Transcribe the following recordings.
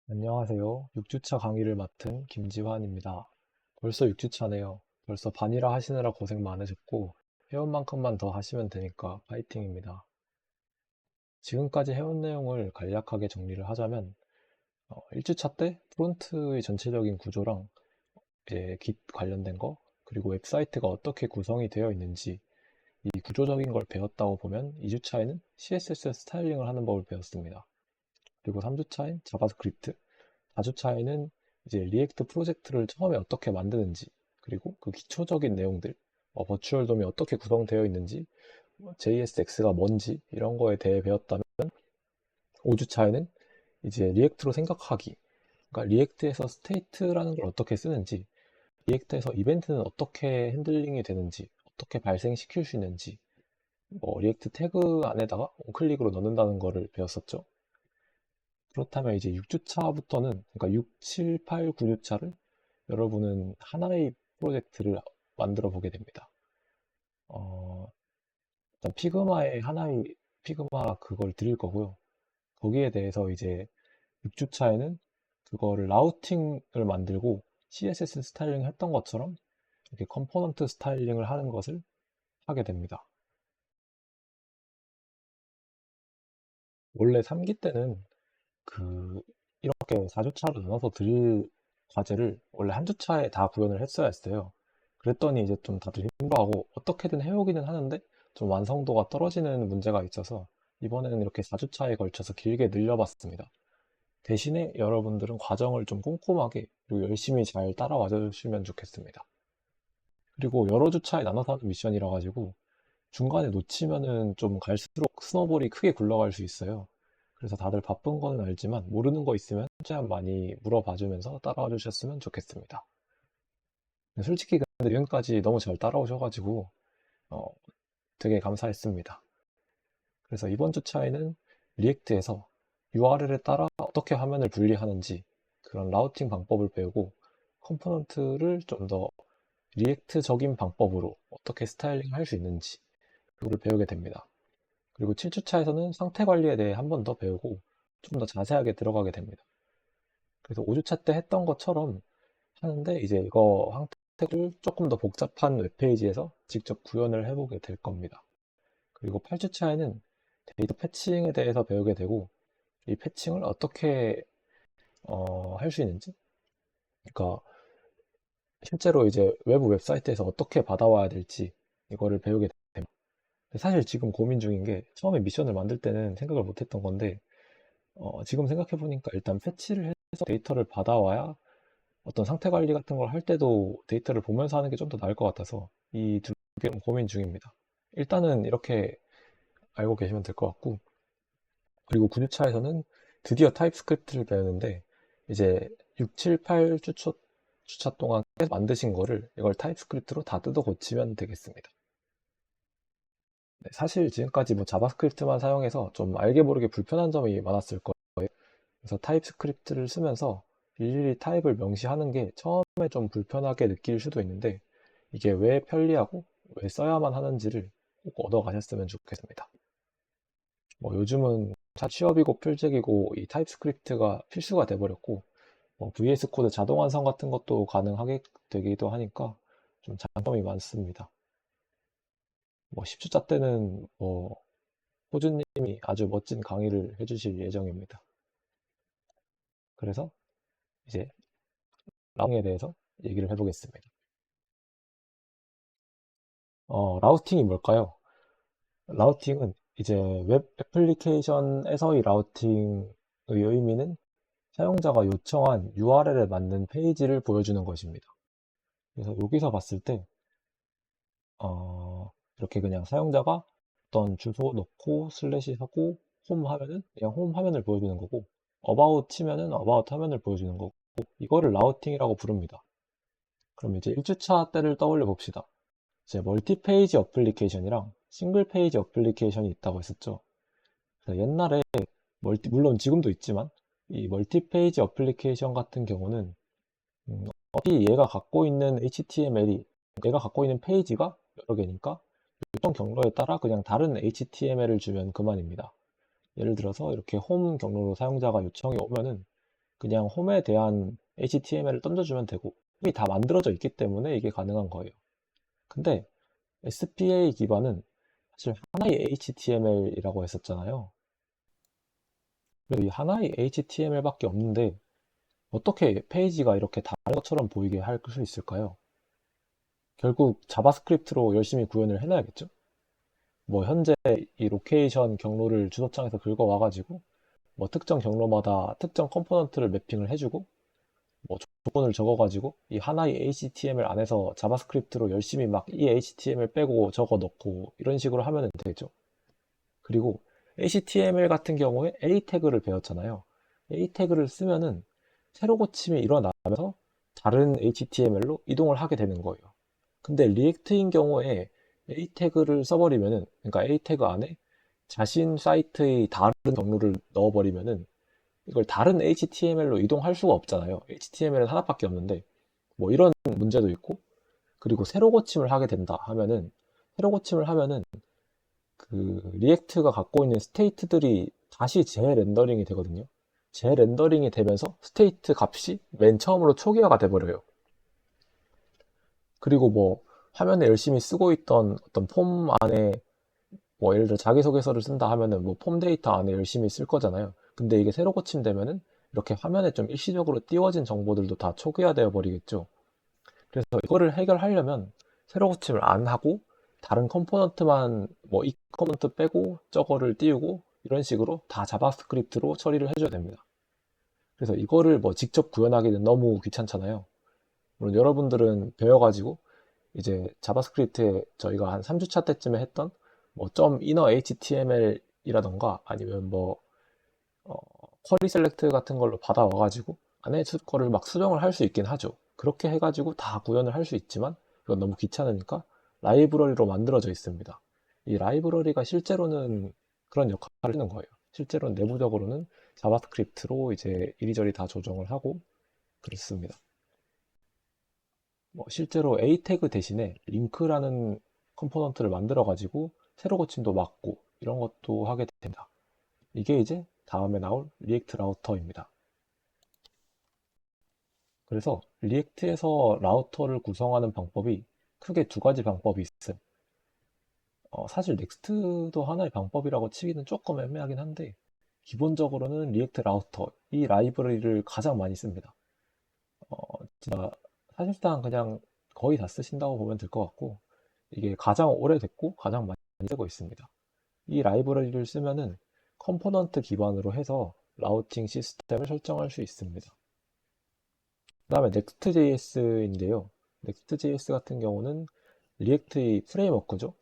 안녕하세요. 6주차 강의를 맡은 김지환입니다. 벌써 6주차네요. 벌써 반이라 하시느라 고생 많으셨고, 회원만큼만 더 하시면 되니까 파이팅입니다. 지금까지 해온 내용을 간략하게 정리를 하자면, 1주차 때 프론트의 전체적인 구조랑 이제 Git 관련된 거, 그리고 웹사이트가 어떻게 구성이 되어 있는지, 이 구조적인 걸 배웠다고 보면 2주차에는 CSS 스타일링을 하는 법을 배웠습니다. 그리고 3주차엔 자바스크립트, 4주차에는 이제 리액트 프로젝트를 처음에 어떻게 만드는지, 그리고 그 기초적인 내용들, 버추얼 돔이 어떻게 구성되어 있는지, JSX가 뭔지 이런 거에 대해 배웠다면 5주차에는 이제 리액트로 생각하기, 그러니까 리액트에서 스테이트라는 걸 어떻게 쓰는지, 리액트에서 이벤트는 어떻게 핸들링이 되는지, 어떻게 발생시킬 수 있는지, 리액트 태그 안에다가 on클릭으로 넣는다는 거를 배웠었죠. 그렇다면 이제 6주차부터는, 그러니까 6, 7, 8, 9주차를 여러분은 하나의 프로젝트를 만들어 보게 됩니다. 일단 피그마의 하나의 피그마 그걸 드릴 거고요. 거기에 대해서 이제 6주차에는 그거를 라우팅을 만들고 CSS 스타일링 했던 것처럼 이렇게 컴포넌트 스타일링을 하는 것을 하게 됩니다. 원래 3기 때는 이렇게 4주차로 나눠서 드릴 과제를 원래 한 주차에 다 구현을 했어야 했어요. 그랬더니 이제 좀 다들 힘들어하고 어떻게든 해오기는 하는데 좀 완성도가 떨어지는 문제가 있어서 이번에는 이렇게 4주차에 걸쳐서 길게 늘려봤습니다. 대신에 여러분들은 과정을 좀 꼼꼼하게 그리고 열심히 잘 따라와 주시면 좋겠습니다. 그리고 여러 주차에 나눠서 하는 미션이라 가지고 중간에 놓치면은 좀 갈수록 스노볼이 크게 굴러갈 수 있어요. 그래서 다들 바쁜 거는 알지만 모르는 거 있으면 최대한 많이 물어봐 주면서 따라와 주셨으면 좋겠습니다. 솔직히 근데 지금까지 너무 잘 따라오셔가지고 어, 되게 감사했습니다. 그래서 이번 주차에는 리액트에서 URL에 따라 어떻게 화면을 분리하는지 그런 라우팅 방법을 배우고 컴포넌트를 좀 더 리액트적인 방법으로 어떻게 스타일링 할 수 있는지 그걸 배우게 됩니다. 그리고 7주차에서는 상태 관리에 대해 한 번 더 배우고 좀 더 자세하게 들어가게 됩니다. 그래서 5주차 때 했던 것처럼 하는데 이제 이거 상태를 조금 더 복잡한 웹페이지에서 직접 구현을 해보게 될 겁니다. 그리고 8주차에는 데이터 패칭에 대해서 배우게 되고 이 패칭을 어떻게 할 수 있는지, 그러니까 실제로 이제 외부 웹사이트에서 어떻게 받아와야 될지 이거를 배우게 됩니다. 사실 지금 고민 중인 게 처음에 미션을 만들 때는 생각을 못 했던 건데 지금 생각해 보니까 일단 패치를 해서 데이터를 받아와야 어떤 상태 관리 같은 걸 할 때도 데이터를 보면서 하는 게 좀 더 나을 것 같아서 이 두 개 고민 중입니다. 일단은 이렇게 알고 계시면 될 것 같고, 그리고 9주차에서는 드디어 타입스크립트를 배우는데 이제 6, 7, 8주차 동안 계속 만드신 거를 이걸 타입스크립트로 다 뜯어 고치면 되겠습니다. 네, 사실 지금까지 뭐 자바스크립트만 사용해서 좀 알게 모르게 불편한 점이 많았을 거예요. 그래서 타입스크립트를 쓰면서 일일이 타입을 명시하는 게 처음에 좀 불편하게 느낄 수도 있는데 이게 왜 편리하고 왜 써야만 하는지를 꼭 얻어가셨으면 좋겠습니다. 뭐 요즘은 다 취업이고 필직이고 이 타입스크립트가 필수가 돼버렸고 VS 코드 자동 완성 같은 것도 가능하게 되기도 하니까 좀 장점이 많습니다. 10주차 때는 호주님이 아주 멋진 강의를 해주실 예정입니다. 그래서 이제 라우팅에 대해서 얘기를 해보겠습니다. 라우팅이 뭘까요? 라우팅은 이제 웹 애플리케이션에서의 라우팅의 의미는 사용자가 요청한 URL에 맞는 페이지를 보여주는 것입니다. 그래서 여기서 봤을 때 이렇게 그냥 사용자가 어떤 주소 넣고 슬래시 하고 홈 하면은 그냥 홈 화면을 보여주는 거고 about 치면은 about 화면을 보여주는 거고 이거를 라우팅이라고 부릅니다. 그럼 이제 1주차 때를 떠올려 봅시다. 이제 멀티 페이지 어플리케이션이랑 싱글 페이지 어플리케이션이 있다고 했었죠. 그래서 옛날에 물론 지금도 있지만 이 멀티 페이지 어플리케이션 같은 경우는 어디 얘가 갖고 있는 HTML이 얘가 갖고 있는 페이지가 여러 개니까 요청 경로에 따라 그냥 다른 HTML을 주면 그만입니다. 예를 들어서 이렇게 홈 경로로 사용자가 요청이 오면은 그냥 홈에 대한 HTML을 던져주면 되고 이미 다 만들어져 있기 때문에 이게 가능한 거예요. 근데 SPA 기반은 사실 하나의 HTML이라고 했었잖아요. 그래서 이 하나의 HTML밖에 없는데 어떻게 페이지가 이렇게 다른 것처럼 보이게 할 수 있을까요? 결국 자바스크립트로 열심히 구현을 해놔야겠죠? 뭐 현재 이 로케이션 경로를 주소창에서 긁어와가지고 뭐 특정 경로마다 특정 컴포넌트를 매핑을 해주고 뭐 조건을 적어가지고 이 하나의 HTML 안에서 자바스크립트로 열심히 막 이 HTML 빼고 적어 넣고 이런 식으로 하면 되겠죠. 그리고 HTML 같은 경우에 A 태그를 배웠잖아요. A 태그를 쓰면은 새로 고침이 일어나면서 다른 HTML로 이동을 하게 되는 거예요. 근데 리액트인 경우에 A 태그를 써버리면은, 그러니까 A 태그 안에 자신 사이트의 다른 경로를 넣어버리면은 이걸 다른 HTML로 이동할 수가 없잖아요. HTML은 하나밖에 없는데 뭐 이런 문제도 있고, 그리고 새로 고침을 하게 된다 하면은 새로 고침을 하면은 그 리액트가 갖고 있는 스테이트들이 다시 재렌더링이 되거든요. 재렌더링이 되면서 스테이트 값이 맨 처음으로 초기화가 돼버려요. 그리고 뭐 화면에 열심히 쓰고 있던 어떤 폼 안에 뭐 예를 들어 자기소개서를 쓴다 하면은 뭐 폼 데이터 안에 열심히 쓸 거잖아요. 근데 이게 새로 고침되면은 이렇게 화면에 좀 일시적으로 띄워진 정보들도 다 초기화되어 버리겠죠. 그래서 이거를 해결하려면 새로 고침을 안 하고 다른 컴포넌트만 뭐 이 컴포넌트 빼고 저거를 띄우고 이런 식으로 다 자바스크립트로 처리를 해줘야 됩니다. 그래서 이거를 뭐 직접 구현하기는 너무 귀찮잖아요. 물론 여러분들은 배워가지고 이제 자바스크립트에 저희가 한 3주차 때쯤에 했던 뭐 .inner HTML이라던가 아니면 뭐 쿼리 셀렉트 같은 걸로 받아와가지고 안에 거를 막 수정을 할 수 있긴 하죠. 그렇게 해가지고 다 구현을 할 수 있지만 이건 너무 귀찮으니까 라이브러리로 만들어져 있습니다. 이 라이브러리가 실제로는 그런 역할을 하는 거예요. 실제로는 내부적으로는 자바스크립트로 이제 이리저리 다 조정을 하고 그렇습니다. 뭐 실제로 A 태그 대신에 링크라는 컴포넌트를 만들어 가지고 새로 고침도 막고 이런 것도 하게 됩니다. 이게 이제 다음에 나올 리액트 라우터입니다. 그래서 리액트에서 라우터를 구성하는 방법이 크게 두 가지 방법이 있어요. 사실 넥스트도 하나의 방법이라고 치기는 조금 애매하긴 한데 기본적으로는 리액트 라우터 이 라이브러리를 가장 많이 씁니다. 진짜 사실상 그냥 거의 다 쓰신다고 보면 될 것 같고 이게 가장 오래됐고 가장 많이 쓰고 있습니다. 이 라이브러리를 쓰면은 컴포넌트 기반으로 해서 라우팅 시스템을 설정할 수 있습니다. 그 다음에 Next.js인데요. Next.js 같은 경우는 리액트의 프레임워크죠.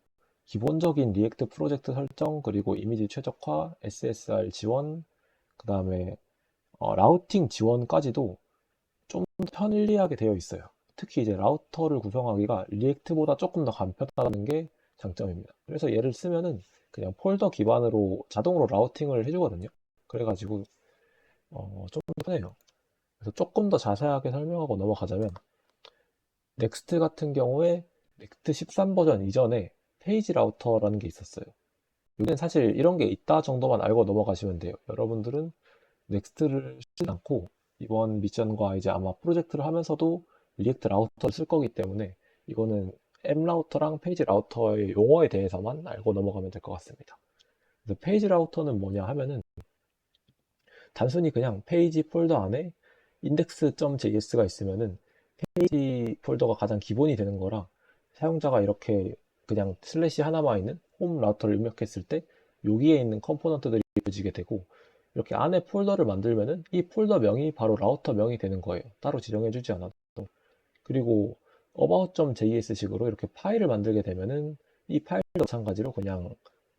기본적인 리액트 프로젝트 설정, 그리고 이미지 최적화, SSR 지원, 그 다음에 라우팅 지원까지도 좀 편리하게 되어 있어요. 특히 이제 라우터를 구성하기가 리액트보다 조금 더 간편하다는 게 장점입니다. 그래서 얘를 쓰면은 그냥 폴더 기반으로 자동으로 라우팅을 해주거든요. 그래가지고 좀 편해요. 그래서 조금 더 자세하게 설명하고 넘어가자면 넥스트 같은 경우에 넥스트 13 버전 이전에 페이지 라우터라는 게 있었어요. 여기는 사실 이런 게 있다 정도만 알고 넘어가시면 돼요. 여러분들은 넥스트를 쓰지 않고 이번 미션과 이제 아마 프로젝트를 하면서도 리액트 라우터를 쓸 거기 때문에 이거는 M 라우터랑 페이지 라우터의 용어에 대해서만 알고 넘어가면 될 것 같습니다. 그래서 페이지 라우터는 뭐냐 하면은 단순히 그냥 페이지 폴더 안에 index.js가 있으면은 페이지 폴더가 가장 기본이 되는 거라 사용자가 이렇게 그냥 슬래시 하나만 있는 홈 라우터를 입력했을 때 여기에 있는 컴포넌트들이 보여지게 되고 이렇게 안에 폴더를 만들면은 이 폴더 명이 바로 라우터 명이 되는 거예요. 따로 지정해 주지 않아도. 그리고 about.js 식으로 이렇게 파일을 만들게 되면은 이 파일도 마찬가지로 그냥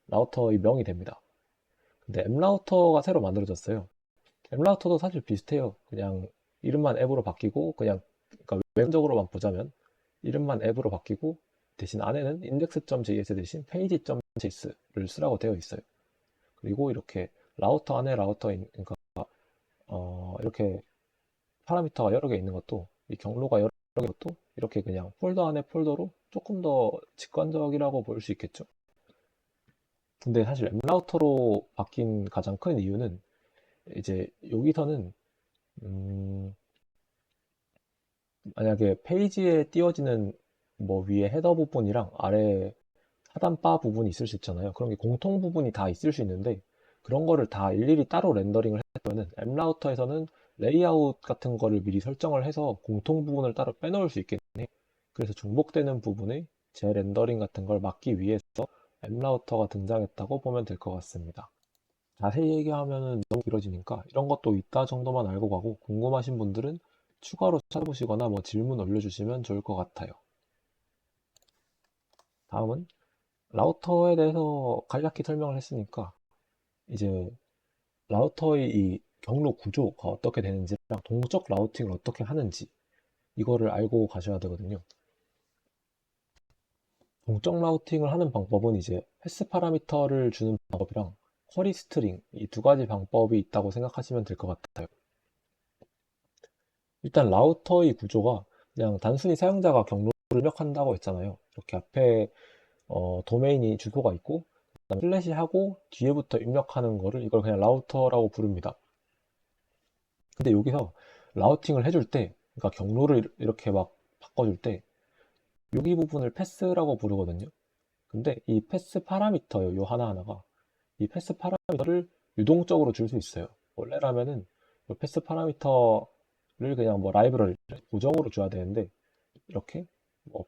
라우터의 명이 됩니다. 근데 m라우터가 새로 만들어졌어요. m라우터도 사실 비슷해요. 그냥 이름만 앱으로 바뀌고 그냥 그러니까 외형적으로만 보자면 이름만 앱으로 바뀌고 대신 안에는 index.js 대신 page.js를 쓰라고 되어 있어요. 그리고 이렇게 라우터 안에 그러니까 이렇게 파라미터가 여러 개 있는 것도 이 경로가 여러 개 있는 것도 이렇게 그냥 폴더 안에 폴더로 조금 더 직관적이라고 볼 수 있겠죠. 근데 사실 앱라우터로 바뀐 가장 큰 이유는 이제 여기서는 음, 만약에 페이지에 띄워지는 뭐 위에 헤더 부분이랑 아래 하단 바 부분이 있을 수 있잖아요. 그런 게 공통 부분이 다 있을 수 있는데 그런 거를 다 일일이 따로 렌더링을 했으면은 앱라우터에서는 레이아웃 같은 거를 미리 설정을 해서 공통 부분을 따로 빼놓을 수 있겠네. 그래서 중복되는 부분의 재렌더링 같은 걸 막기 위해서 앱라우터가 등장했다고 보면 될 것 같습니다. 자세히 얘기하면 너무 길어지니까 이런 것도 있다 정도만 알고 가고 궁금하신 분들은 추가로 찾아보시거나 뭐 질문 올려주시면 좋을 것 같아요. 다음은 라우터에 대해서 간략히 설명을 했으니까 이제 라우터의 이 경로 구조가 어떻게 되는지랑 동적 라우팅을 어떻게 하는지 이거를 알고 가셔야 되거든요. 동적 라우팅을 하는 방법은 이제 패스 파라미터를 주는 방법이랑 쿼리 스트링 이 두 가지 방법이 있다고 생각하시면 될 것 같아요. 일단 라우터의 구조가 그냥 단순히 사용자가 경로를 입력한다고 했잖아요. 이렇게 앞에 도메인이 주소가 있고 그다음에 슬래시 하고 뒤에부터 입력하는 거를 이걸 그냥 라우터라고 부릅니다. 근데 여기서 라우팅을 해줄 때 그러니까 경로를 이렇게 막 바꿔줄 때 여기 부분을 패스라고 부르거든요. 근데 이 패스 파라미터요. 요 하나하나가 이 패스 파라미터를 유동적으로 줄 수 있어요. 원래라면은 이 패스 파라미터를 그냥 뭐 라이브러리 고정으로 줘야 되는데 이렇게 뭐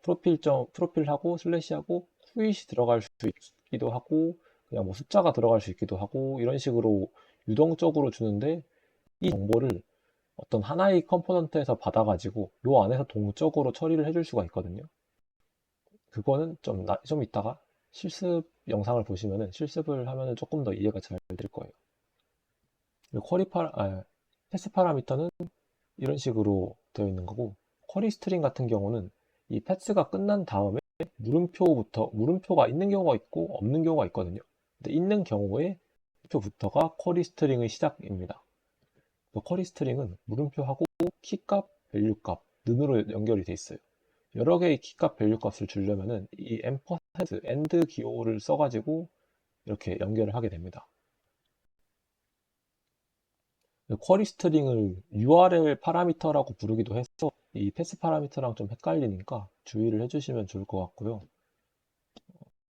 프로필하고 슬래시하고 퀴잇이 들어갈 수 있기도 하고 그냥 뭐 숫자가 들어갈 수 있기도 하고 이런 식으로 유동적으로 주는데 이 정보를 어떤 하나의 컴포넌트에서 받아가지고 요 안에서 동적으로 처리를 해줄 수가 있거든요. 그거는 좀 이따가 실습 영상을 보시면은 실습을 하면은 조금 더 이해가 잘 될 거예요. 패스 파라미터는 이런 식으로 되어 있는 거고 쿼리 스트링 같은 경우는 이 패스가 끝난 다음에 물음표가 있는 경우가 있고 없는 경우가 있거든요. 근데 있는 경우에 물음표부터가 쿼리 스트링의 시작입니다. 쿼리 스트링은 물음표하고 키값, 밸류값, 는으로 연결이 돼 있어요. 여러 개의 키값, 밸류값을 주려면은 이 AND 기호를 써가지고 이렇게 연결을 하게 됩니다. 쿼리 스트링을 URL 파라미터라고 부르기도 해서 이 패스 파라미터랑 좀 헷갈리니까 주의를 해주시면 좋을 것 같고요.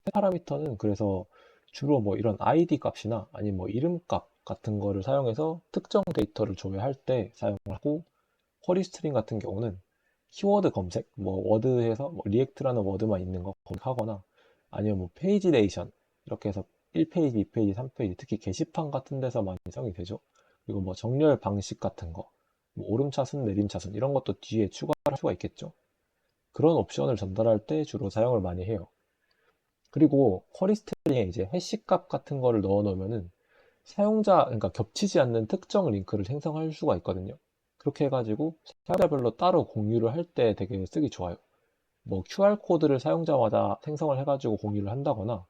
패스 파라미터는 그래서 주로 뭐 이런 ID 값이나 아니면 뭐 이름 값 같은 거를 사용해서 특정 데이터를 조회할 때 사용하고 쿼리 스트링 같은 경우는 키워드 검색, 뭐 워드에서 뭐 리액트라는 워드만 있는 거 검색하거나 아니면 뭐 페이지 레이션 이렇게 해서 1페이지, 2페이지, 3페이지 특히 게시판 같은 데서 많이 사용이 되죠. 그리고 뭐 정렬 방식 같은 거, 뭐 오름차순, 내림차순 이런 것도 뒤에 추가할 수가 있겠죠. 그런 옵션을 전달할 때 주로 사용을 많이 해요. 그리고 쿼리 스트링에 이제 해시 값 같은 거를 넣어 놓으면은 그러니까 겹치지 않는 특정 링크를 생성할 수가 있거든요. 그렇게 해가지고 사용자별로 따로 공유를 할 때 되게 쓰기 좋아요. 뭐 QR코드를 사용자마다 생성을 해가지고 공유를 한다거나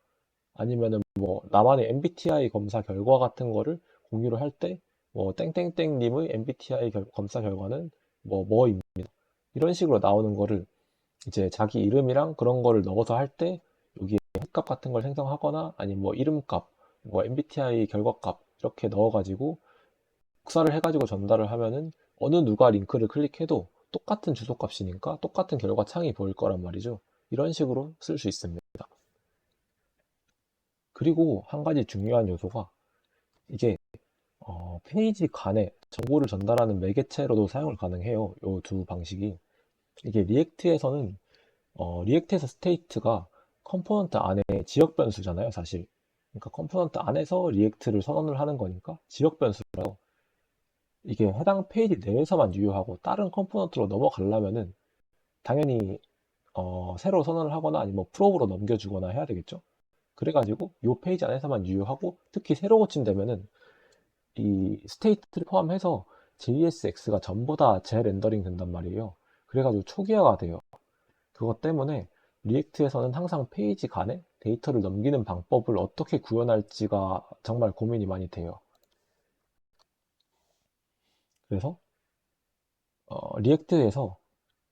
아니면은 뭐 나만의 MBTI 검사 결과 같은 거를 공유를 할 때 뭐 땡땡땡님의 MBTI 검사 결과는 뭐입니다. 이런 식으로 나오는 거를 이제 자기 이름이랑 그런 거를 넣어서 할 때 여기에 값 같은 걸 생성하거나 아니면 뭐 이름값, 뭐 MBTI 결과값 이렇게 넣어가지고 복사를 해가지고 전달을 하면은 어느 누가 링크를 클릭해도 똑같은 주소값이니까 똑같은 결과 창이 보일 거란 말이죠. 이런 식으로 쓸 수 있습니다. 그리고 한 가지 중요한 요소가 이게 페이지 간에 정보를 전달하는 매개체로도 사용을 가능해요. 이 두 방식이. 이게 리액트에서 스테이트가 컴포넌트 안에 지역 변수잖아요, 사실. 그러니까 컴포넌트 안에서 리액트를 선언을 하는 거니까 지역 변수라고. 이게 해당 페이지 내에서만 유효하고 다른 컴포넌트로 넘어가려면은 당연히 새로 선언을 하거나 아니면 뭐 프롭으로 넘겨주거나 해야 되겠죠. 그래가지고 이 페이지 안에서만 유효하고 특히 새로 고침되면은 이 스테이트를 포함해서 JSX가 전부 다 재렌더링 된단 말이에요. 그래가지고 초기화가 돼요. 그것 때문에 리액트에서는 항상 페이지 간에 데이터를 넘기는 방법을 어떻게 구현할지가 정말 고민이 많이 돼요. 그래서 리액트에서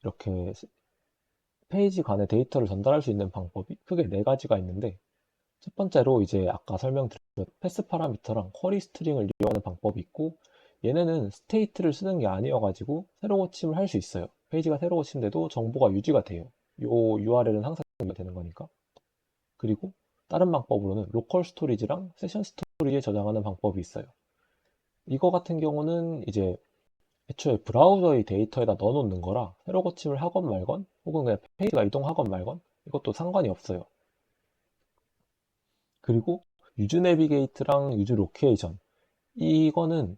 이렇게 페이지 간에 데이터를 전달할 수 있는 방법이 크게 네 가지가 있는데 첫 번째로 이제 아까 설명드렸던 패스 파라미터랑 쿼리 스트링을 이용하는 방법이 있고 얘네는 스테이트를 쓰는 게 아니어가지고 새로 고침을 할 수 있어요. 페이지가 새로 고침돼도 정보가 유지가 돼요. 요 URL은 항상 유지가 되는 거니까. 그리고 다른 방법으로는 로컬 스토리지랑 세션 스토리지에 저장하는 방법이 있어요. 이거 같은 경우는 이제 애초에 브라우저의 데이터에다 넣어놓는 거라 새로 고침을 하건 말건 혹은 그냥 페이지가 이동하건 말건 이것도 상관이 없어요. 그리고 유즈 내비게이트랑 유즈 로케이션 이거는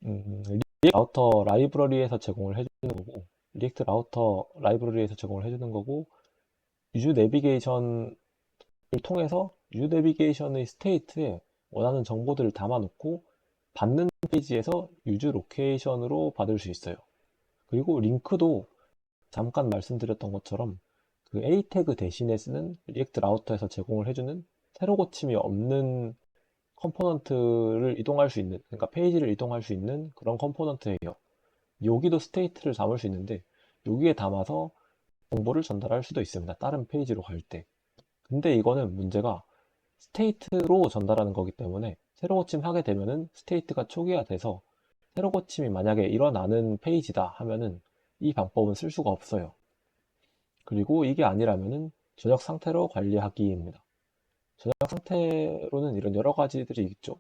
리액트 라우터 라이브러리에서 제공을 해주는 거고 리액트 라우터 라이브러리에서 제공을 해주는 거고 유즈 내비게이션을 통해서 유즈 내비게이션의 스테이트에 원하는 정보들을 담아놓고 받는 페이지에서 유즈 로케이션으로 받을 수 있어요. 그리고 링크도 잠깐 말씀드렸던 것처럼 그 A 태그 대신에 쓰는 리액트 라우터에서 제공을 해주는 새로 고침이 없는 컴포넌트를 이동할 수 있는, 그러니까 페이지를 이동할 수 있는 그런 컴포넌트예요. 여기도 스테이트를 담을 수 있는데 여기에 담아서 정보를 전달할 수도 있습니다. 다른 페이지로 갈 때. 근데 이거는 문제가 스테이트로 전달하는 거기 때문에 새로 고침하게 되면은 스테이트가 초기화돼서 새로 고침이 만약에 일어나는 페이지다 하면은 이 방법은 쓸 수가 없어요. 그리고 이게 아니라면은 저녁 상태로 관리하기입니다. 저녁 상태로는 이런 여러 가지들이 있죠.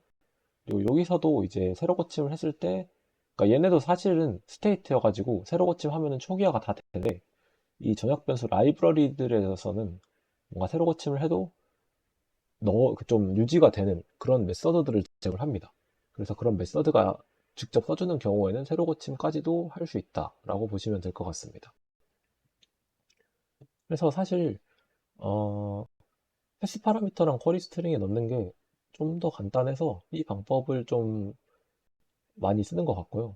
그리고 여기서도 이제 새로 고침을 했을 때, 그러니까 얘네도 사실은 스테이트여가지고 새로 고침하면은 초기화가 다 되는데 이 저녁 변수 라이브러리들에서는 뭔가 새로 고침을 해도 좀 유지가 되는 그런 메서드들을 제공을 합니다. 그래서 그런 메서드가 직접 써주는 경우에는 새로 고침까지도 할 수 있다라고 보시면 될 것 같습니다. 그래서 사실 패스 파라미터랑 쿼리 스트링에 넣는 게 좀 더 간단해서 이 방법을 좀 많이 쓰는 것 같고요.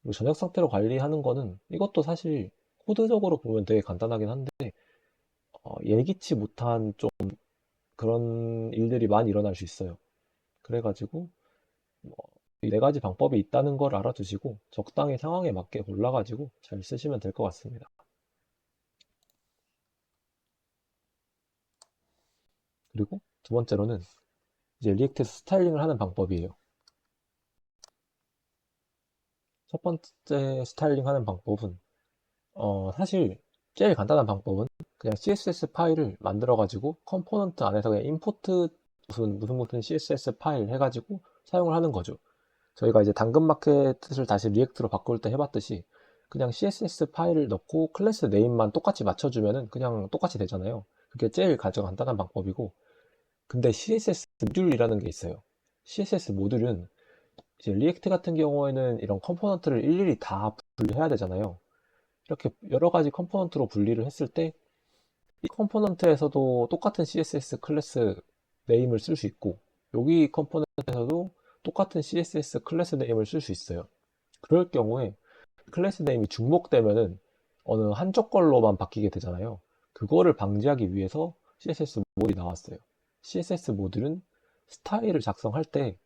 그리고 저녁 상태로 관리하는 거는 이것도 사실 코드적으로 보면 되게 간단하긴 한데 예기치 못한 좀 그런 일들이 많이 일어날 수 있어요. 그래가지고 이 네 가지 방법이 있다는 걸 알아두시고 적당히 상황에 맞게 골라가지고 잘 쓰시면 될 것 같습니다. 그리고 두 번째로는 이제 리액트에서 스타일링을 하는 방법이에요. 첫 번째 스타일링 하는 방법은 사실 제일 간단한 방법은 그냥 CSS 파일을 만들어가지고 컴포넌트 안에서 그냥 임포트 무슨 CSS 파일 해가지고 사용을 하는 거죠. 저희가 이제 당근마켓을 다시 리액트로 바꿀 때 해봤듯이 그냥 CSS 파일을 넣고 클래스 네임만 똑같이 맞춰주면은 그냥 똑같이 되잖아요. 그게 제일 가장 간단한 방법이고, 근데 CSS 모듈이라는 게 있어요. CSS 모듈은 이제 리액트 같은 경우에는 이런 컴포넌트를 일일이 다 분리해야 되잖아요. 이렇게 여러 가지 컴포넌트로 분리를 했을 때 이 컴포넌트에서도 똑같은 CSS 클래스 네임을 쓸 수 있고 여기 컴포넌트에서도 똑같은 CSS 클래스 네임을 쓸 수 있어요. 그럴 경우에 클래스 네임이 중복되면은 어느 한쪽 걸로만 바뀌게 되잖아요. 그거를 방지하기 위해서 CSS 모듈이 나왔어요. CSS 모듈은 스타일을 작성할 때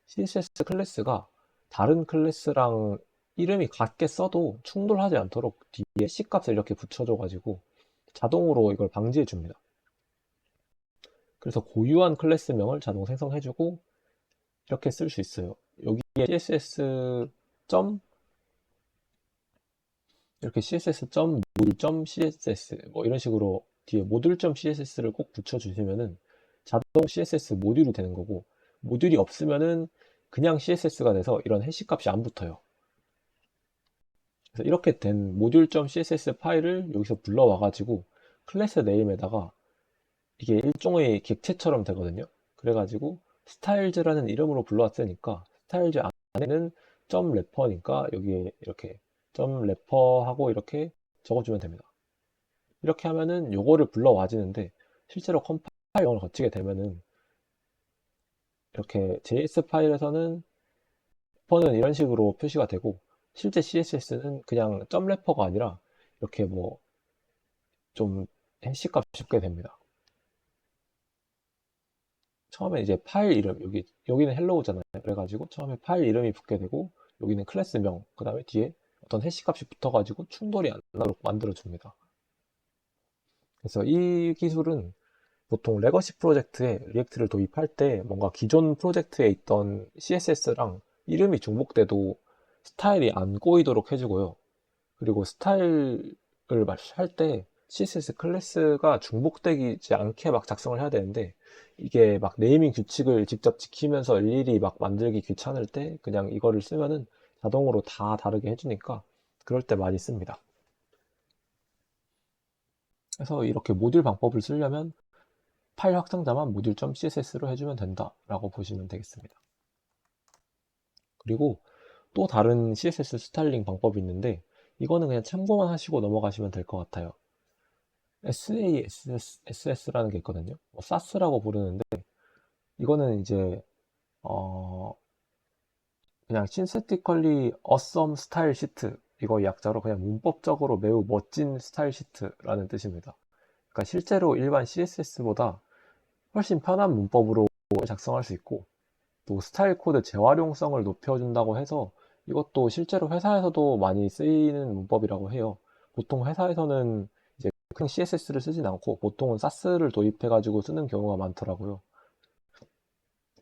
CSS 클래스가 다른 클래스랑 이름이 같게 써도 충돌하지 않도록 뒤에 C값을 이렇게 붙여줘가지고 자동으로 이걸 방지해 줍니다. 그래서 고유한 클래스명을 자동 생성해주고 이렇게 쓸 수 있어요. 여기에 CSS 이렇게 css.module.css 뭐 이런 식으로 뒤에 module.css를 꼭 붙여주시면은 자동 CSS 모듈이 되는 거고 모듈이 없으면은 그냥 CSS가 돼서 이런 해시 값이 안 붙어요. 그래서 이렇게 된 module.css 파일을 여기서 불러와 가지고 클래스 네임에다가 이게 일종의 객체처럼 되거든요. 그래가지고 스타일즈라는 이름으로 불러왔으니까 스타일즈 안에는 점 래퍼니까 여기에 이렇게 점 래퍼하고 이렇게 적어주면 됩니다. 이렇게 하면은 요거를 불러와지는데 실제로 컴파일을 거치게 되면은 이렇게 JS 파일에서는 래퍼는 이런 식으로 표시가 되고 실제 CSS는 그냥 점 래퍼가 아니라 이렇게 뭐 좀 해시 값이 붙게 됩니다. 처음에 이제 파일 이름, 여기는 헬로우잖아요. 그래가지고 처음에 파일 이름이 붙게 되고, 여기는 클래스명, 그 다음에 뒤에 어떤 해시 값이 붙어가지고 충돌이 안 나도록 만들어줍니다. 그래서 이 기술은 보통 레거시 프로젝트에 리액트를 도입할 때 뭔가 기존 프로젝트에 있던 CSS랑 이름이 중복돼도 스타일이 안 꼬이도록 해주고요. 그리고 스타일을 할 때 CSS 클래스가 중복되지 않게 막 작성을 해야 되는데, 이게 막 네이밍 규칙을 직접 지키면서 일일이 막 만들기 귀찮을 때 그냥 이거를 쓰면은 자동으로 다 다르게 해주니까 그럴 때 많이 씁니다. 그래서 이렇게 모듈 방법을 쓰려면 파일 확장자만 모듈.css로 해주면 된다라고 보시면 되겠습니다. 그리고 또 다른 CSS 스타일링 방법이 있는데, 이거는 그냥 참고만 하시고 넘어가시면 될 것 같아요. SASS라는 게 있거든요. SAS라고 부르는데, 이거는 이제 그냥 Synthetically Awesome Style Sheet, 이거 약자로 그냥 문법적으로 매우 멋진 스타일 시트라는 뜻입니다. 그러니까 실제로 일반 CSS보다 훨씬 편한 문법으로 작성할 수 있고, 또 스타일 코드 재활용성을 높여준다고 해서 이것도 실제로 회사에서도 많이 쓰이는 문법이라고 해요. 보통 회사에서는 이제 그냥 CSS를 쓰진 않고 보통은 SAS를 도입해가지고 쓰는 경우가 많더라고요.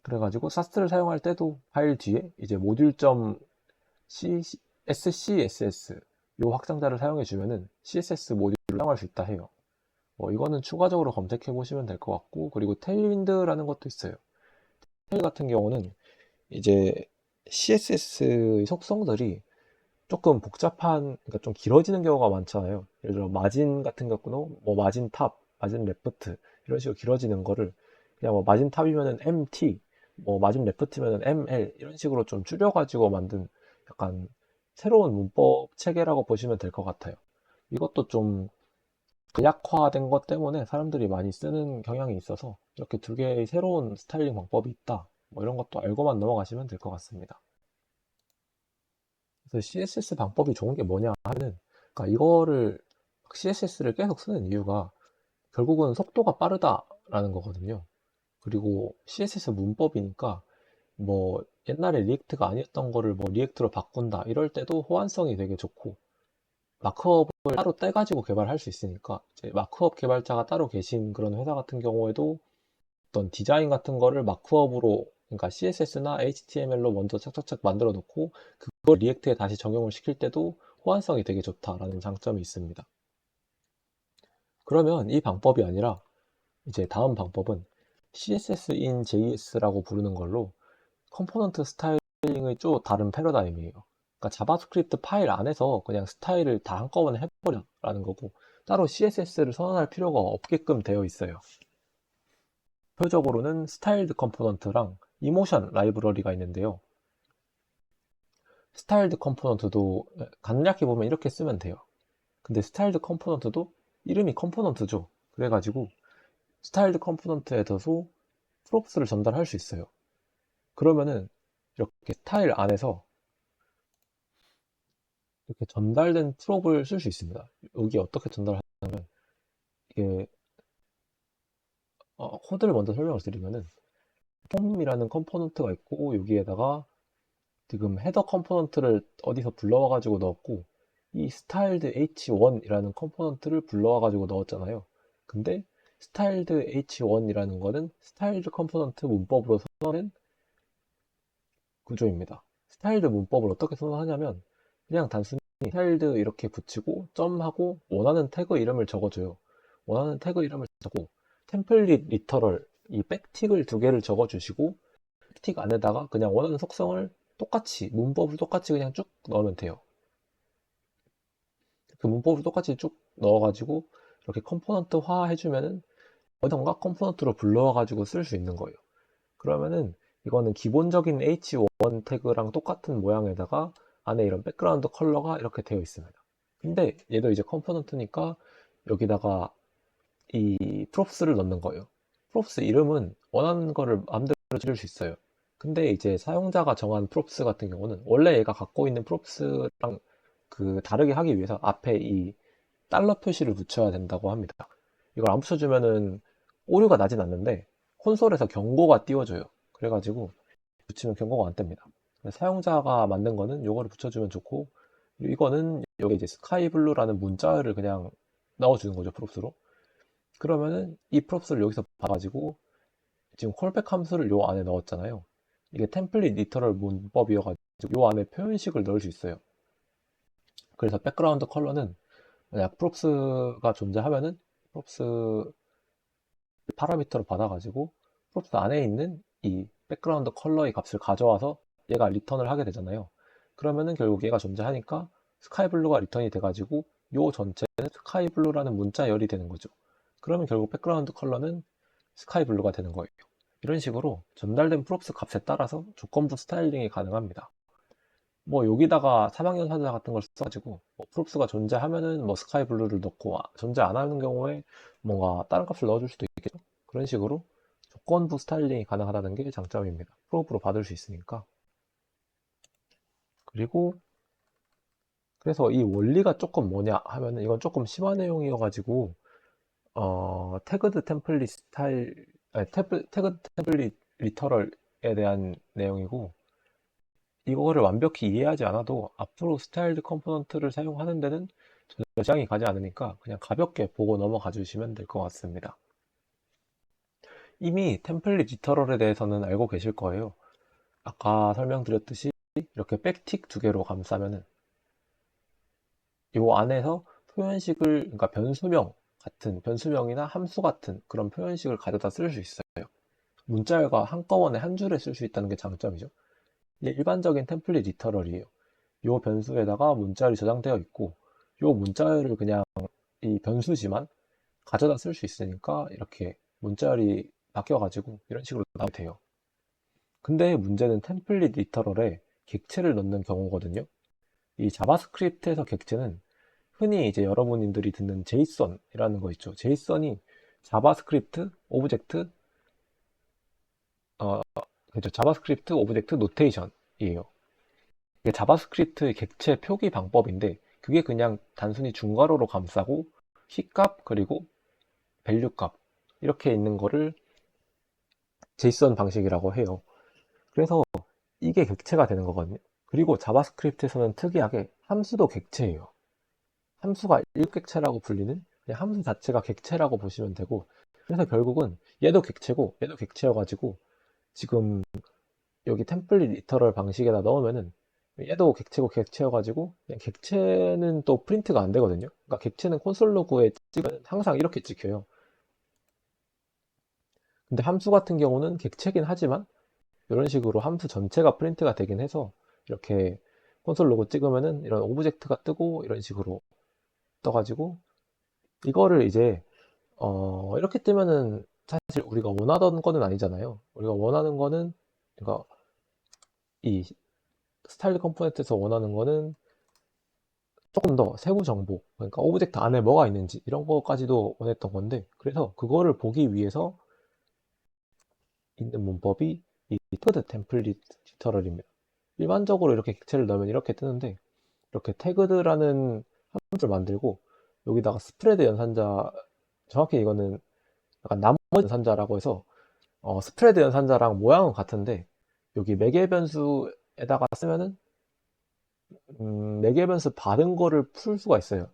그래가지고 SAS를 사용할 때도 파일 뒤에 이제 SCSS 요 확장자를 사용해 주면은 CSS 모듈을 사용할 수 있다 해요. 이거는 추가적으로 검색해 보시면 될 것 같고, 그리고 테일윈드라는 것도 있어요. 테일 같은 경우는 이제 CSS의 속성들이 조금 복잡한, 그러니까 좀 길어지는 경우가 많잖아요. 예를 들어 마진 같은 경우는 뭐 마진 탑, 마진 레프트 이런 식으로 길어지는 거를 그냥 뭐 마진 탑이면은 MT, 뭐 마진 레프트면은 ML 이런 식으로 좀 줄여가지고 만든 약간 새로운 문법 체계라고 보시면 될 것 같아요. 이것도 좀 간략화된 것 때문에 사람들이 많이 쓰는 경향이 있어서 이렇게 두 개의 새로운 스타일링 방법이 있다, 뭐 이런 것도 알고만 넘어가시면 될 것 같습니다. 그래서 CSS 방법이 좋은 게 뭐냐 하면, 그러니까 이거를 CSS를 계속 쓰는 이유가 결국은 속도가 빠르다라는 거거든요. 그리고 CSS 문법이니까 뭐 옛날에 리액트가 아니었던 거를 뭐 리액트로 바꾼다 이럴 때도 호환성이 되게 좋고, 마크업을 따로 떼가지고 개발할 수 있으니까 이제 마크업 개발자가 따로 계신 그런 회사 같은 경우에도 어떤 디자인 같은 거를 마크업으로, 그러니까 CSS나 HTML로 먼저 착착착 만들어 놓고 그걸 리액트에 다시 적용을 시킬 때도 호환성이 되게 좋다라는 장점이 있습니다. 그러면 이 방법이 아니라 이제 다음 방법은 CSS in JS라고 부르는 걸로 컴포넌트 스타일링의 또 다른 패러다임이에요. 그러니까 자바스크립트 파일 안에서 그냥 스타일을 다 한꺼번에 해버려라는 거고, 따로 CSS를 선언할 필요가 없게끔 되어 있어요. 대표적으로는 스타일드 컴포넌트랑 이모션 라이브러리가 있는데요. 스타일드 컴포넌트도 간략히 보면 이렇게 쓰면 돼요. 근데 스타일드 컴포넌트도 이름이 컴포넌트죠. 그래가지고 스타일드 컴포넌트에서도 프롭스를 전달할 수 있어요. 그러면은 이렇게 스타일 안에서 이렇게 전달된 프롭을 쓸 수 있습니다. 여기 어떻게 전달하냐면, 이게 코드를 먼저 설명을 드리면은 폼이라는 컴포넌트가 있고, 여기에다가 지금 헤더 컴포넌트를 어디서 불러와 가지고 넣었고, 이 styled h1이라는 컴포넌트를 불러와 가지고 넣었잖아요. 근데 styled h1이라는 거는 styled 컴포넌트 문법으로 선언한 구조입니다. styled 문법을 어떻게 선언하냐면 그냥 단순히 styled 이렇게 붙이고 점하고 원하는 태그 이름을 적어줘요. 원하는 태그 이름을 적고 템플릿 리터럴 이 백틱을 두 개를 적어주시고, 백틱 안에다가 그냥 원하는 속성을 똑같이 문법을 똑같이 그냥 쭉 넣으면 돼요. 그 문법을 똑같이 쭉 넣어가지고 이렇게 컴포넌트화 해주면은 어디선가 컴포넌트로 불러와가지고 쓸 수 있는 거예요. 그러면은 이거는 기본적인 h1 태그랑 똑같은 모양에다가 안에 이런 백그라운드 컬러가 이렇게 되어 있습니다. 근데 얘도 이제 컴포넌트니까 여기다가 이 프롭스를 넣는 거예요. 프롭스 이름은 원하는 거를 마음대로 지을 수 있어요. 근데 이제 사용자가 정한 프롭스 같은 경우는 원래 얘가 갖고 있는 프롭스랑 그 다르게 하기 위해서 앞에 이 달러 표시를 붙여야 된다고 합니다. 이걸 안 붙여주면은 오류가 나진 않는데 콘솔에서 경고가 띄워져요. 그래가지고 붙이면 경고가 안 뜹니다. 사용자가 만든 거는 요거를 붙여주면 좋고, 이거는 여기 이제 스카이블루라는 문자를 그냥 넣어주는 거죠, 프롭스로. 그러면은 이 프롭스를 여기서 봐가지고 지금 콜백 함수를 요 안에 넣었잖아요. 이게 템플릿 리터럴 문법이어가지고 요 안에 표현식을 넣을 수 있어요. 그래서 백그라운드 컬러는 만약 프롭스가 존재하면은 프롭스 파라미터를 받아가지고 프롭스 안에 있는 이 백그라운드 컬러의 값을 가져와서 얘가 리턴을 하게 되잖아요. 그러면은 결국 얘가 존재하니까 스카이블루가 리턴이 돼가지고 요 전체는 스카이블루라는 문자열이 되는 거죠. 그러면 결국 백그라운드 컬러는 스카이블루가 되는 거예요. 이런 식으로 전달된 프롭스 값에 따라서 조건부 스타일링이 가능합니다. 뭐 여기다가 3학년 사자 같은 걸 써가지고 뭐 프롭스가 존재하면은 뭐 스카이블루를 넣고 존재 안 하는 경우에 뭔가 다른 값을 넣어줄 수도 있겠죠. 그런 식으로 조건부 스타일링이 가능하다는 게 장점입니다. 프롭으로 받을 수 있으니까. 그리고 그래서 이 원리가 조금 뭐냐 하면은 이건 조금 심한 내용이어가지고 태그드 템플릿 스타일 아니, 태그드 템플릿 리터럴에 대한 내용이고 이거를 완벽히 이해하지 않아도 앞으로 스타일드 컴포넌트를 사용하는 데는 전혀 지장이 가지 않으니까 그냥 가볍게 보고 넘어가 주시면 될 것 같습니다. 이미 템플릿 리터럴에 대해서는 알고 계실 거예요. 아까 설명드렸듯이 이렇게 백틱 두 개로 감싸면은 이 안에서 표현식을 그러니까 변수명이나 함수 같은 그런 표현식을 가져다 쓸 수 있어요. 문자열과 한꺼번에 한 줄에 쓸 수 있다는 게 장점이죠. 이게 일반적인 템플릿 리터럴이에요. 이 변수에다가 문자열이 저장되어 있고 이 문자열을 그냥 이 변수지만 가져다 쓸 수 있으니까 이렇게 문자열이 바뀌어가지고 이런 식으로 나오면 돼요. 근데 문제는 템플릿 리터럴에 객체를 넣는 경우거든요. 이 자바스크립트에서 객체는 흔히 이제 여러분들이 듣는 제이슨이라는 거 있죠. 제이슨이 자바스크립트 오브젝트 그렇죠. 자바스크립트 오브젝트 노테이션이에요. 이게 자바스크립트의 객체 표기 방법인데 그게 그냥 단순히 중괄호로 감싸고 키값 그리고 밸류 값 이렇게 있는 거를 제이슨 방식이라고 해요. 그래서 이게 객체가 되는 거거든요. 그리고 자바스크립트에서는 특이하게 함수도 객체예요. 함수가 일격체라고 불리는 그냥 함수 자체가 객체라고 보시면 되고 그래서 결국은 얘도 객체고 얘도 객체여가지고 지금 여기 템플릿 리터럴 방식에다 넣으면은 얘도 객체고 객체여가지고 그냥 객체는 또 프린트가 안 되거든요. 그러니까 객체는 콘솔 로그에 찍으면 항상 이렇게 찍혀요. 근데 함수 같은 경우는 객체긴 하지만 이런 식으로 함수 전체가 프린트가 되긴 해서 이렇게 콘솔 로그 찍으면은 이런 오브젝트가 뜨고 이런 식으로 떠가지고 이거를 이제 이렇게 뜨면은 사실 우리가 원하던 거는 아니잖아요. 우리가 원하는 거는 그러니까 이 스타일 컴포넌트에서 원하는 거는 조금 더 세부 정보, 그러니까 오브젝트 안에 뭐가 있는지 이런 거까지도 원했던 건데 그래서 그거를 보기 위해서 있는 문법이 이 태그드 템플릿 튜토리얼입니다. 일반적으로 이렇게 객체를 넣으면 이렇게 뜨는데 이렇게 태그드라는 함수를 만들고 여기다가 스프레드 연산자 정확히 이거는 약간 나머지 연산자라고 해서 스프레드 연산자랑 모양은 같은데 여기 매개 변수에다가 쓰면은 매개 변수 받은 거를 풀 수가 있어요.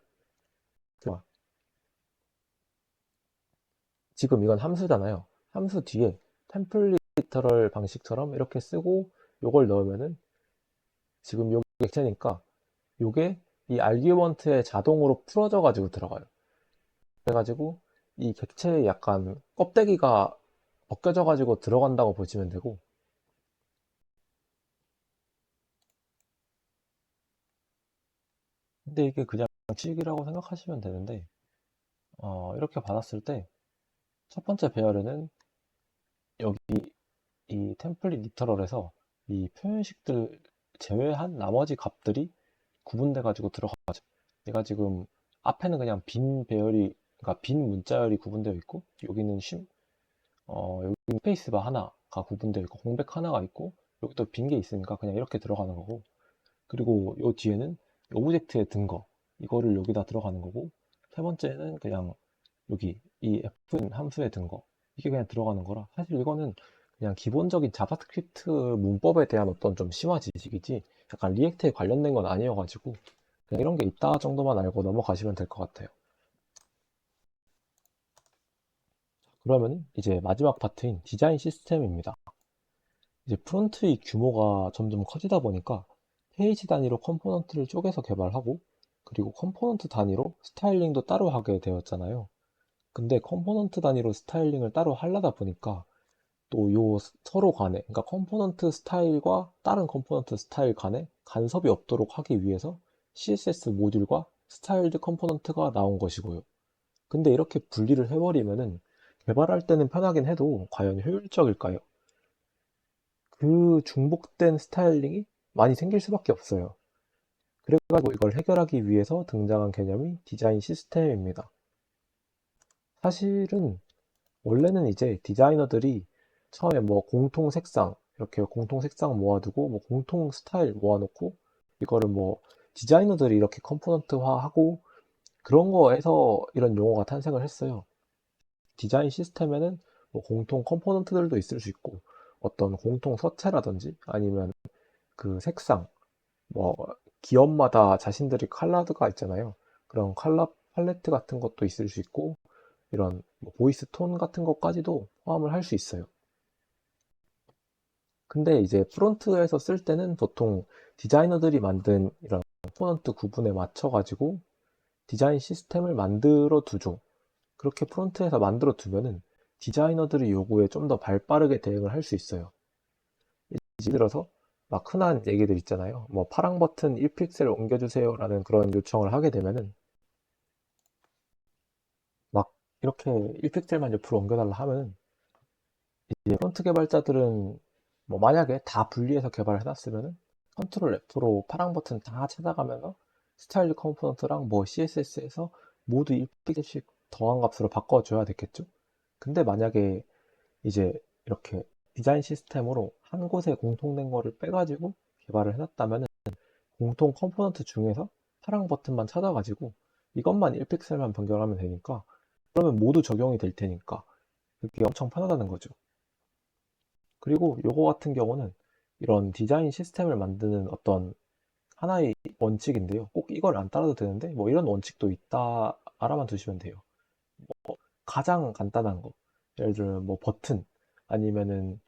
지금 이건 함수잖아요. 함수 뒤에 템플릿 리터럴 방식처럼 이렇게 쓰고 요걸 넣으면은 지금 요게 객체니까 요게 이 알규먼트에 자동으로 풀어져 가지고 들어가요. 그래가지고 이 객체에 약간 껍데기가 벗겨져 가지고 들어간다고 보시면 되고 근데 이게 그냥 식이라고 생각하시면 되는데 이렇게 받았을 때 첫 번째 배열에는 여기 이 템플릿 리터럴에서 이 표현식들 제외한 나머지 값들이 구분돼 가지고 들어가죠. 얘가 지금 앞에는 그냥 빈 배열이 그러니까 빈 문자열이 구분되어 있고 여기는 여기 스페이스바 하나가 구분되어 있고 공백 하나가 있고 여기 또 빈 게 있으니까 그냥 이렇게 들어가는 거고 그리고 요 뒤에는 오브젝트의 든거 이거를 여기다 들어가는 거고 세 번째는 그냥 여기 이 fn 함수에 든 거 이게 그냥 들어가는 거라 사실 이거는 그냥 기본적인 자바스크립트 문법에 대한 어떤 좀 심화 지식이지 약간 리액트에 관련된 건 아니어가지고 그냥 이런 게 있다 정도만 알고 넘어가시면 될 것 같아요. 그러면 이제 마지막 파트인 디자인 시스템입니다. 이제 프론트의 규모가 점점 커지다 보니까 페이지 단위로 컴포넌트를 쪼개서 개발하고, 그리고 컴포넌트 단위로 스타일링도 따로 하게 되었잖아요. 근데 컴포넌트 단위로 스타일링을 따로 하려다 보니까 또 요 서로 간에, 그러니까 컴포넌트 스타일과 다른 컴포넌트 스타일 간에 간섭이 없도록 하기 위해서 CSS 모듈과 스타일드 컴포넌트가 나온 것이고요. 근데 이렇게 분리를 해버리면은 개발할 때는 편하긴 해도 과연 효율적일까요? 그 중복된 스타일링이 많이 생길 수밖에 없어요. 그래가지고 이걸 해결하기 위해서 등장한 개념이 디자인 시스템입니다. 사실은 원래는 이제 디자이너들이 처음에 뭐 공통 색상, 이렇게 공통 색상 모아두고 뭐 공통 스타일 모아놓고 이거를 뭐 디자이너들이 이렇게 컴포넌트화하고 그런 거에서 이런 용어가 탄생을 했어요. 디자인 시스템에는 뭐 공통 컴포넌트들도 있을 수 있고 어떤 공통 서체라든지 아니면 그 색상, 뭐 기업마다 자신들의 컬러가 있잖아요. 그런 컬러 팔레트 같은 것도 있을 수 있고 이런 뭐 보이스 톤 같은 것까지도 포함을 할 수 있어요. 근데 이제 프론트에서 쓸 때는 보통 디자이너들이 만든 이런 컴포넌트 구분에 맞춰 가지고 디자인 시스템을 만들어 두죠. 그렇게 프론트에서 만들어 두면은 디자이너들의 요구에 좀 더 발빠르게 대응을 할 수 있어요. 예를 들어서 막 흔한 얘기들 있잖아요. 뭐 파랑 버튼 1픽셀 옮겨주세요 라는 그런 요청을 하게 되면은 막 이렇게 1픽셀만 옆으로 옮겨달라 하면 이제 프론트 개발자들은 뭐 만약에 다 분리해서 개발을 해놨으면은 컨트롤 F로 파랑 버튼 다 찾아가면서 스타일 컴포넌트랑 뭐 CSS에서 모두 1픽셀씩 더한 값으로 바꿔줘야 됐겠죠. 근데 만약에 이제 이렇게 디자인 시스템으로 한 곳에 공통된 거를 빼가지고 개발을 해놨다면 공통 컴포넌트 중에서 파랑 버튼만 찾아가지고 이것만 1픽셀만 변경하면 되니까 그러면 모두 적용이 될 테니까 그게 엄청 편하다는 거죠. 그리고 요거 같은 경우는 이런 디자인 시스템을 만드는 어떤 하나의 원칙인데요. 꼭 이걸 안 따라도 되는데 뭐 이런 원칙도 있다 알아만 두시면 돼요. 가장 간단한 거 예를 들면 뭐 버튼 아니면은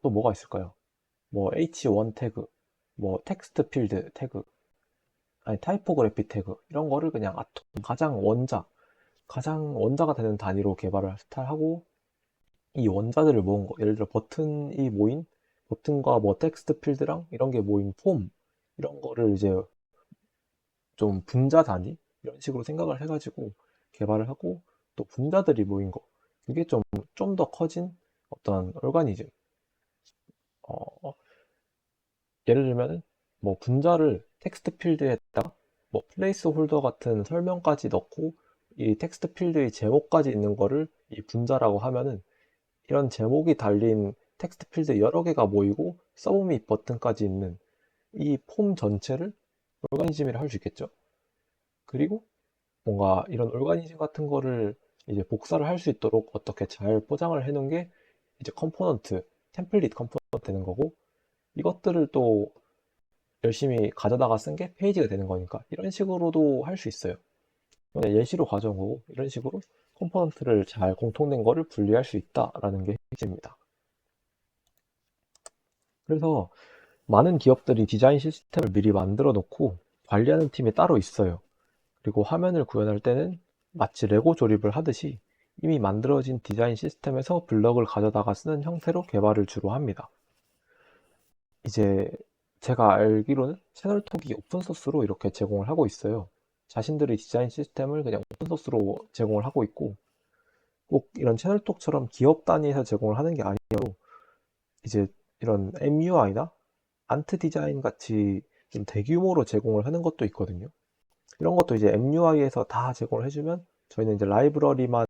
또 뭐가 있을까요? 뭐 H1 태그, 뭐 텍스트 필드 태그, 아니 타이포그래피 태그 이런 거를 그냥 아톰 가장 원자가 되는 단위로 개발을 하고 이 원자들을 모은 거 예를 들어 버튼이 모인 버튼과 뭐 텍스트 필드랑 이런 게 모인 폼 이런 거를 이제 좀 분자 단위 이런 식으로 생각을 해가지고 개발을 하고 또 분자들이 모인 거 그게 좀 더 커진 어떤 오르가니즘 어, 예를 들면은 뭐 분자를 텍스트 필드에다가 뭐 플레이스 홀더 같은 설명까지 넣고 이 텍스트 필드의 제목까지 있는 거를 이 분자라고 하면은 이런 제목이 달린 텍스트 필드 여러 개가 모이고 서브밋 버튼까지 있는 이 폼 전체를 오르가니즘이라 할 수 있겠죠. 그리고 뭔가 이런 오르가니즘 같은 거를 이제 복사를 할 수 있도록 어떻게 잘 포장을 해놓은 게 이제 컴포넌트, 템플릿 컴포넌트 되는 거고 이것들을 또 열심히 가져다가 쓴 게 페이지가 되는 거니까 이런 식으로도 할 수 있어요. 그냥 예시로 가져온 거고 이런 식으로 컴포넌트를 잘 공통된 거를 분리할 수 있다라는 게 핵심입니다. 그래서 많은 기업들이 디자인 시스템을 미리 만들어 놓고 관리하는 팀이 따로 있어요. 그리고 화면을 구현할 때는 마치 레고 조립을 하듯이 이미 만들어진 디자인 시스템에서 블럭을 가져다가 쓰는 형태로 개발을 주로 합니다. 이제 제가 알기로는 채널톡이 오픈소스로 이렇게 제공을 하고 있어요. 자신들의 디자인 시스템을 그냥 오픈소스로 제공을 하고 있고 꼭 이런 채널톡처럼 기업 단위에서 제공을 하는 게 아니어도 이제 이런 MUI나 안트 디자인 같이 좀 대규모로 제공을 하는 것도 있거든요. 이런 것도 이제 MUI에서 다 제공을 해주면 저희는 이제 라이브러리만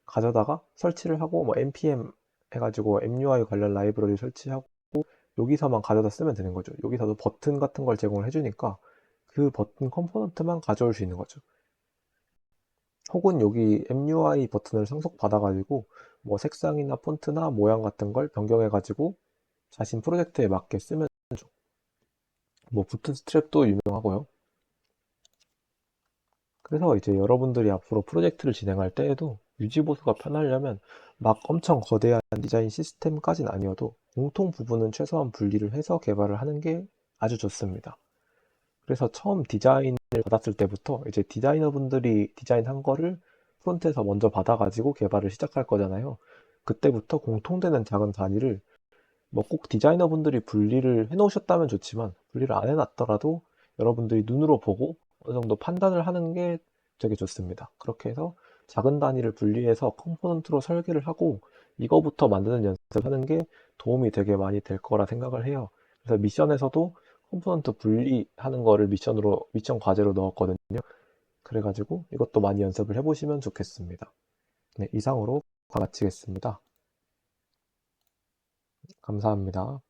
가져다가 설치를 하고 뭐 npm 해가지고 MUI 관련 라이브러리 설치하고 여기서만 가져다 쓰면 되는 거죠. 여기서도 버튼 같은 걸 제공을 해주니까 그 버튼 컴포넌트만 가져올 수 있는 거죠. 혹은 여기 MUI 버튼을 상속받아가지고 뭐 색상이나 폰트나 모양 같은 걸 변경해가지고 자신 프로젝트에 맞게 쓰면 되죠. 뭐 부트스트랩도 유명하고요. 그래서 이제 여러분들이 앞으로 프로젝트를 진행할 때에도 유지보수가 편하려면 막 엄청 거대한 디자인 시스템까지는 아니어도 공통 부분은 최소한 분리를 해서 개발을 하는 게 아주 좋습니다. 그래서 처음 디자인을 받았을 때부터 이제 디자이너분들이 디자인한 거를 프론트에서 먼저 받아가지고 개발을 시작할 거잖아요. 그때부터 공통되는 작은 단위를 뭐 꼭 디자이너분들이 분리를 해놓으셨다면 좋지만 분리를 안 해놨더라도 여러분들이 눈으로 보고 어느 정도 판단을 하는 게 되게 좋습니다. 그렇게 해서 작은 단위를 분리해서 컴포넌트로 설계를 하고 이거부터 만드는 연습을 하는 게 도움이 되게 많이 될 거라 생각을 해요. 그래서 미션에서도 컴포넌트 분리하는 거를 미션 과제로 넣었거든요. 그래가지고 이것도 많이 연습을 해보시면 좋겠습니다. 네, 이상으로 마치겠습니다. 감사합니다.